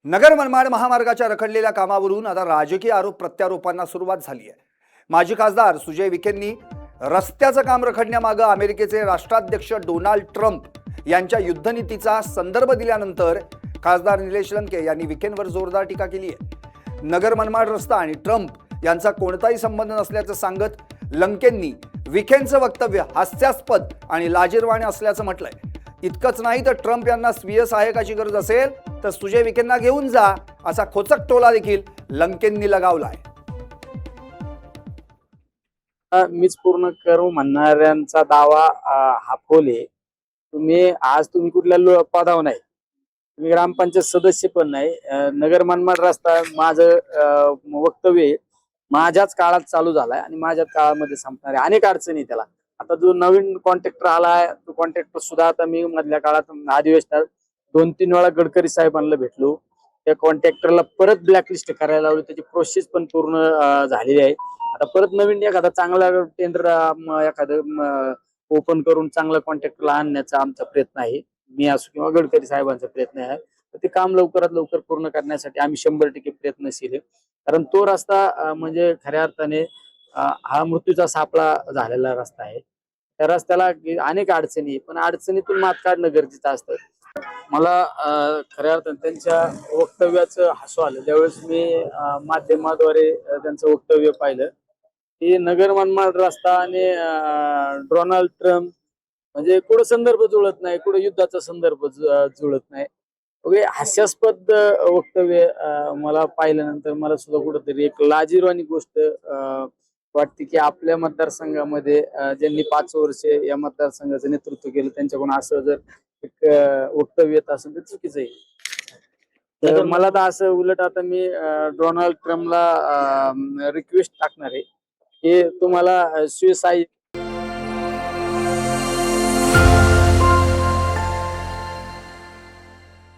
नगर मनमाड महामार्गाच्या रखडलेल्या कामावरून आता राजकीय आरोप प्रत्यारोपांना सुरुवात झाली आहे। माजी खासदार सुजय विखेंनी रस्त्याचं काम रखडण्यामागे अमेरिकेचे राष्ट्राध्यक्ष डोनाल्ड ट्रम्प यांच्या युद्धनीतीचा संदर्भ दिल्यानंतर खासदार निलेश लंके यांनी विखेंवर जोरदार टीका केली आहे। नगर मनमाड रस्ता आणि ट्रम्प यांचा कोणताही संबंध नसल्याचं सांगत लंकेंनी विखेंचं वक्तव्य हास्यास्पद आणि लाजिरवाणे असल्याचं म्हटलंय। इतकंच नाही तर ट्रम्प यांना स्वीय सहाय्यकाची गरज असेल तर सुजय विखेंना घेऊन जा असा खोचक टोला देखील लंकेंनी लगावलाय। मीच पूर्ण करू म्हणणाऱ्यांचा दावा हा फोल आहे। तुम्ही कुठल्या पदावर नाही, तुम्ही ग्रामपंचायत सदस्य पण नाही। नगर मनमाड रस्ता माझं वक्तव्य आहे, माझ्याच काळात चालू झालाय आणि माझ्याच काळामध्ये संपणार आहे। अनेक अडचणी त्याला। आता जो नवीन कॉन्ट्रॅक्टर आलाय तो कॉन्ट्रॅक्टर सुद्धा आता मी मधल्या काळात अधिवेशनात 2-3 वेळा गडकरी साहेबांना भेटलो। त्या कॉन्ट्रॅक्टरला परत ब्लॅकलिस्ट करायला लावली, त्याची प्रोसेस पण पूर्ण झालेली आहे। आता परत नवीन एखादा चांगला टेंडर एखादं ओपन करून चांगला कॉन्ट्रॅक्टरला आणण्याचा आमचा प्रयत्न आहे। मी असो किंवा गडकरी साहेबांचा प्रयत्न आहे। तर ते काम लवकरात लवकर पूर्ण करण्यासाठी आम्ही 100% प्रयत्नशील आहे। कारण तो रस्ता म्हणजे खऱ्या अर्थाने हा मृत्यूचा सापळा झालेला रस्ता आहे। त्या रस्त्याला अनेक अडचणी, पण अडचणीतून मात काढणं गरजेचं असतं। मला खऱ्या अर्थाने त्यांच्या वक्तव्याचं हसू आलं ज्यावेळेस मी माध्यमाद्वारे त्यांचं वक्तव्य पाहिलं की नगर मनमाड रस्ता आणि डोनाल्ड ट्रम्प म्हणजे कुठं संदर्भ जुळत नाही, कुठं युद्धाचा संदर्भ जुळत नाही। हास्यास्पद वक्तव्य मला पाहिल्यानंतर मला सुद्धा कुठंतरी एक लाजिरवाणी गोष्ट वाटते की आपल्या मतदारसंघामध्ये ज्यांनी 5 वर्ष या मतदारसंघाचं नेतृत्व केलं त्यांच्याकडून असं जर एक वक्तव्य येत असेल तर चुकीचं आहे। तर मला तर असं उलट आता मी डोनाल्ड ट्रम्पला रिक्वेस्ट टाकणार आहे की तुम्हाला सुसाईड